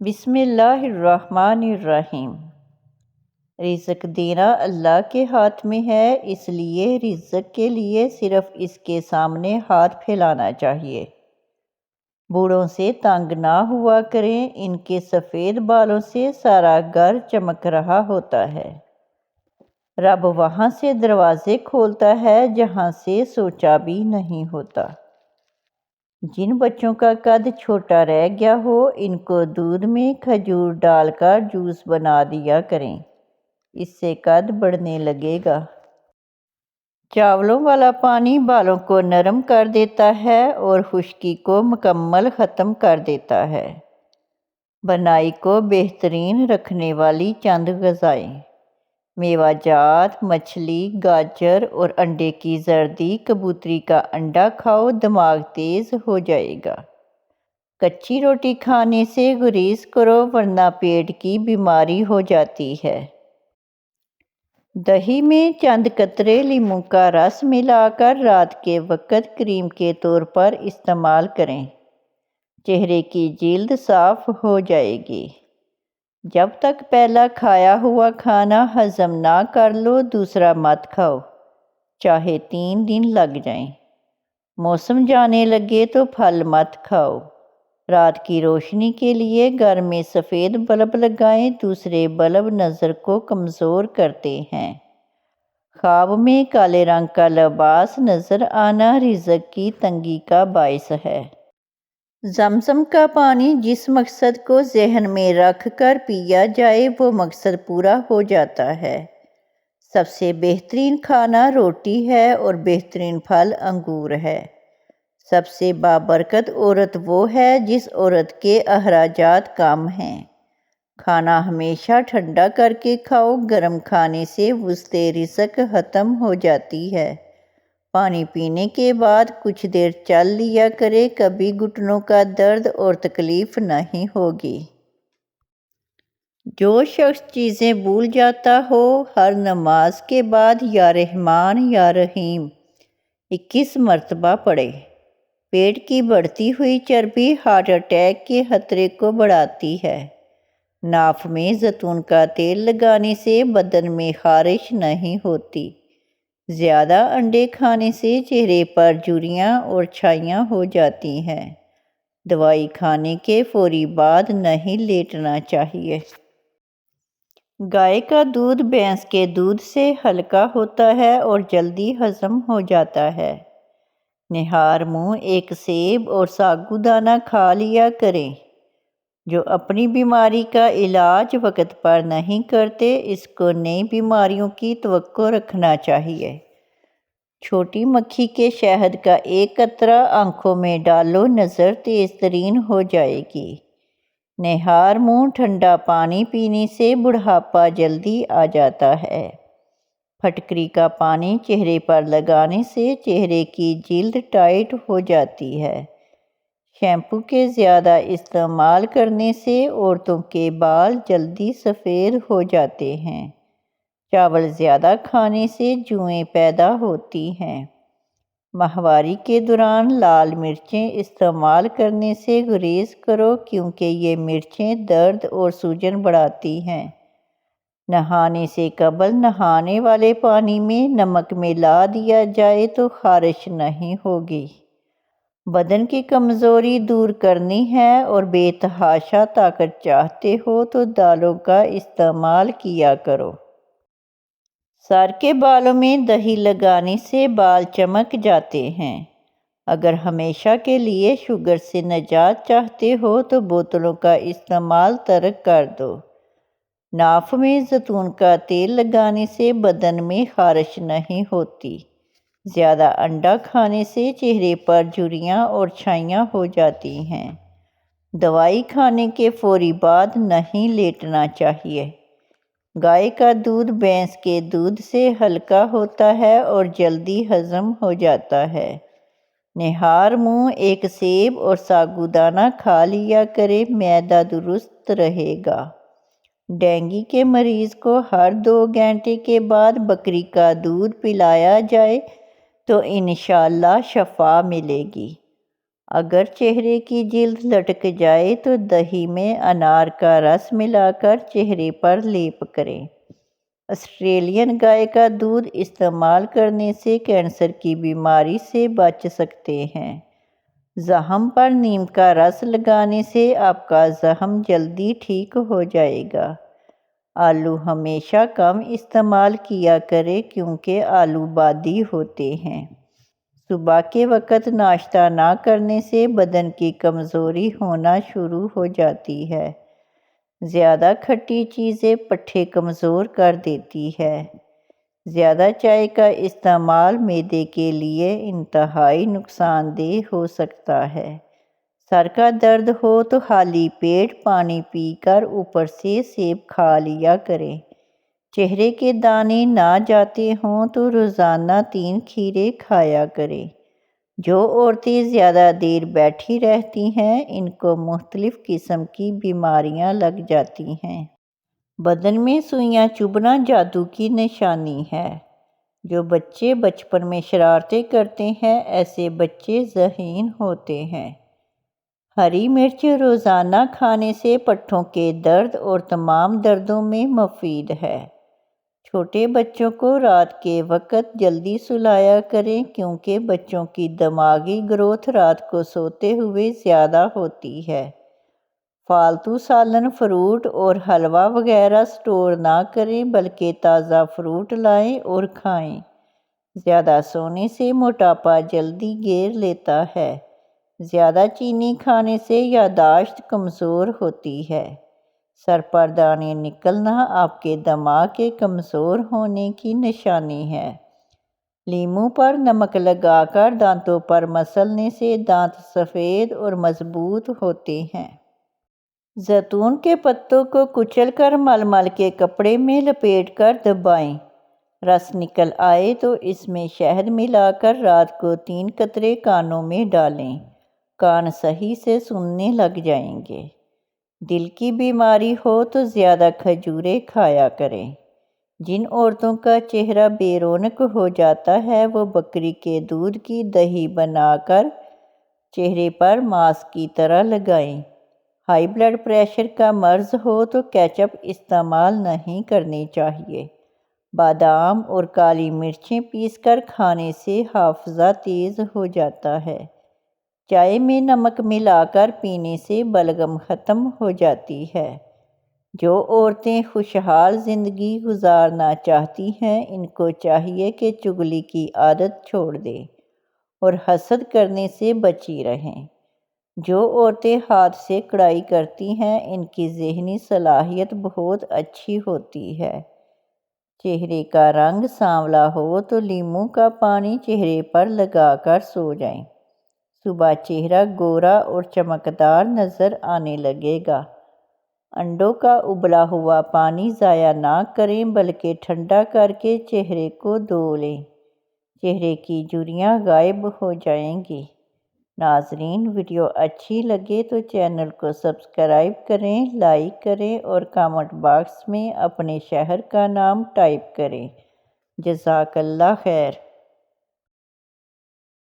بسم اللہ الرحمن الرحیم۔ رزق دینا اللہ کے ہاتھ میں ہے، اس لیے رزق کے لیے صرف اس کے سامنے ہاتھ پھیلانا چاہیے۔ بوڑھوں سے تنگ نہ ہوا کریں، ان کے سفید بالوں سے سارا گھر چمک رہا ہوتا ہے۔ رب وہاں سے دروازے کھولتا ہے جہاں سے سوچا بھی نہیں ہوتا۔ جن بچوں کا قد چھوٹا رہ گیا ہو ان کو دودھ میں کھجور ڈال کر جوس بنا دیا کریں، اس سے قد بڑھنے لگے گا۔ چاولوں والا پانی بالوں کو نرم کر دیتا ہے اور خشکی کو مکمل ختم کر دیتا ہے۔ بنائی کو بہترین رکھنے والی چند غذائیں: میوہ جات، مچھلی، گاجر اور انڈے کی زردی۔ کبوتری کا انڈا کھاؤ، دماغ تیز ہو جائے گا۔ کچی روٹی کھانے سے گریز کرو ورنہ پیٹ کی بیماری ہو جاتی ہے۔ دہی میں چند قطرے لیموں کا رس ملا کر رات کے وقت کریم کے طور پر استعمال کریں، چہرے کی جلد صاف ہو جائے گی۔ جب تک پہلا کھایا ہوا کھانا ہضم نہ کر لو دوسرا مت کھاؤ، چاہے 3 دن لگ جائیں۔ موسم جانے لگے تو پھل مت کھاؤ۔ رات کی روشنی کے لیے گھر میں سفید بلب لگائیں، دوسرے بلب نظر کو کمزور کرتے ہیں۔ خواب میں کالے رنگ کا لباس نظر آنا رزق کی تنگی کا باعث ہے۔ زمزم کا پانی جس مقصد کو ذہن میں رکھ کر پیا جائے وہ مقصد پورا ہو جاتا ہے۔ سب سے بہترین کھانا روٹی ہے اور بہترین پھل انگور ہے۔ سب سے بابرکت عورت وہ ہے جس عورت کے اخراجات کم ہیں۔ کھانا ہمیشہ ٹھنڈا کر کے کھاؤ، گرم کھانے سے وسط رزق ختم ہو جاتی ہے۔ پانی پینے کے بعد کچھ دیر چل لیا کرے، کبھی گھٹنوں کا درد اور تکلیف نہیں ہوگی۔ جو شخص چیزیں بھول جاتا ہو ہر نماز کے بعد یا رحمان یا رحیم 21 مرتبہ پڑھے۔ پیٹ کی بڑھتی ہوئی چربی ہارٹ اٹیک کے خطرے کو بڑھاتی ہے۔ ناف میں زیتون کا تیل لگانے سے بدن میں خارش نہیں ہوتی۔ زیادہ انڈے کھانے سے چہرے پر جھریاں اور چھائیاں ہو جاتی ہیں۔ دوائی کھانے کے فوری بعد نہیں لیٹنا چاہیے۔ گائے کا دودھ بھینس کے دودھ سے ہلکا ہوتا ہے اور جلدی ہضم ہو جاتا ہے۔ نہار منہ 1 سیب اور ساگودانہ کھا لیا کریں۔ جو اپنی بیماری کا علاج وقت پر نہیں کرتے اس کو نئی بیماریوں کی توقع رکھنا چاہیے۔ چھوٹی مکھی کے شہد کا 1 قطرہ آنکھوں میں ڈالو، نظر تیز ترین ہو جائے گی۔ نہار منہ ٹھنڈا پانی پینے سے بڑھاپا جلدی آ جاتا ہے۔ پھٹکری کا پانی چہرے پر لگانے سے چہرے کی جلد ٹائٹ ہو جاتی ہے۔ شیمپو کے زیادہ استعمال کرنے سے عورتوں کے بال جلدی سفید ہو جاتے ہیں۔ چاول زیادہ کھانے سے جوئیں پیدا ہوتی ہیں۔ ماہواری کے دوران لال مرچیں استعمال کرنے سے گریز کرو کیونکہ یہ مرچیں درد اور سوجن بڑھاتی ہیں۔ نہانے سے قبل نہانے والے پانی میں نمک ملا دیا جائے تو خارش نہیں ہوگی۔ بدن کی کمزوری دور کرنی ہے اور بے تحاشا طاقت چاہتے ہو تو دالوں کا استعمال کیا کرو۔ سر کے بالوں میں دہی لگانے سے بال چمک جاتے ہیں۔ اگر ہمیشہ کے لیے شوگر سے نجات چاہتے ہو تو بوتلوں کا استعمال ترک کر دو۔ ناف میں زیتون کا تیل لگانے سے بدن میں خارش نہیں ہوتی۔ زیادہ انڈا کھانے سے چہرے پر جھریاں اور چھائیاں ہو جاتی ہیں۔ دوائی کھانے کے فوری بعد نہیں لیٹنا چاہیے۔ گائے کا دودھ بھینس کے دودھ سے ہلکا ہوتا ہے اور جلدی ہضم ہو جاتا ہے۔ نہار منہ 1 سیب اور ساگودانہ کھا لیا کرے، معدہ درست رہے گا۔ ڈینگی کے مریض کو ہر 2 گھنٹے کے بعد بکری کا دودھ پلایا جائے تو انشاءاللہ شفا ملے گی۔ اگر چہرے کی جلد لٹک جائے تو دہی میں انار کا رس ملا کر چہرے پر لیپ کریں۔ آسٹریلین گائے کا دودھ استعمال کرنے سے کینسر کی بیماری سے بچ سکتے ہیں۔ زخم پر نیم کا رس لگانے سے آپ کا زخم جلدی ٹھیک ہو جائے گا۔ آلو ہمیشہ کم استعمال کیا کریں کیونکہ آلو بادی ہوتے ہیں۔ صبح کے وقت ناشتہ نہ کرنے سے بدن کی کمزوری ہونا شروع ہو جاتی ہے۔ زیادہ کھٹی چیزیں پٹھے کمزور کر دیتی ہے۔ زیادہ چائے کا استعمال معدے کے لیے انتہائی نقصان دہ ہو سکتا ہے۔ سر کا درد ہو تو خالی پیٹ پانی پی کر اوپر سے سیب کھا لیا کریں۔ چہرے کے دانے نہ جاتے ہوں تو روزانہ 3 کھیرے کھایا کریں۔ جو عورتیں زیادہ دیر بیٹھی رہتی ہیں ان کو مختلف قسم کی بیماریاں لگ جاتی ہیں۔ بدن میں سوئیاں چبھنا جادو کی نشانی ہے۔ جو بچے بچپن میں شرارتیں کرتے ہیں ایسے بچے ذہین ہوتے ہیں۔ ہری مرچ روزانہ کھانے سے پٹھوں کے درد اور تمام دردوں میں مفید ہے۔ چھوٹے بچوں کو رات کے وقت جلدی سلایا کریں کیونکہ بچوں کی دماغی گروتھ رات کو سوتے ہوئے زیادہ ہوتی ہے۔ فالتو سالن، فروٹ اور حلوہ وغیرہ اسٹور نہ کریں بلکہ تازہ فروٹ لائیں اور کھائیں۔ زیادہ سونے سے موٹاپا جلدی گھیر لیتا ہے۔ زیادہ چینی کھانے سے یادداشت کمزور ہوتی ہے۔ سر پر دانے نکلنا آپ کے دماغ کے کمزور ہونے کی نشانی ہے۔ لیموں پر نمک لگا کر دانتوں پر مسلنے سے دانت سفید اور مضبوط ہوتے ہیں۔ زیتون کے پتوں کو کچل کر مل مل کے کپڑے میں لپیٹ کر دبائیں۔ رس نکل آئے تو اس میں شہد ملا کر رات کو 3 قطرے کانوں میں ڈالیں۔ کان صحیح سے سننے لگ جائیں گے۔ دل کی بیماری ہو تو زیادہ کھجوریں کھایا کریں۔ جن عورتوں کا چہرہ بے رونق ہو جاتا ہے وہ بکری کے دودھ کی دہی بنا کر چہرے پر ماسک کی طرح لگائیں۔ ہائی بلڈ پریشر کا مرض ہو تو کیچپ استعمال نہیں کرنی چاہیے۔ بادام اور کالی مرچیں پیس کر کھانے سے حافظہ تیز ہو جاتا ہے۔ چائے میں نمک ملا کر پینے سے بلغم ختم ہو جاتی ہے۔ جو عورتیں خوشحال زندگی گزارنا چاہتی ہیں ان کو چاہیے کہ چغلی کی عادت چھوڑ دیں اور حسد کرنے سے بچی رہیں۔ جو عورتیں ہاتھ سے کڑھائی کرتی ہیں ان کی ذہنی صلاحیت بہت اچھی ہوتی ہے۔ چہرے کا رنگ سانولا ہو تو لیموں کا پانی چہرے پر لگا کر سو جائیں۔ صبح چہرہ گورا اور چمکدار نظر آنے لگے گا۔ انڈوں کا ابلا ہوا پانی ضائع نہ کریں بلکہ ٹھنڈا کر کے چہرے کو دھو لیں۔ چہرے کی جھریاں غائب ہو جائیں گی۔ ناظرین ویڈیو اچھی لگے تو چینل کو سبسکرائب کریں، لائک کریں اور کامنٹ باکس میں اپنے شہر کا نام ٹائپ کریں۔ جزاک اللہ خیر۔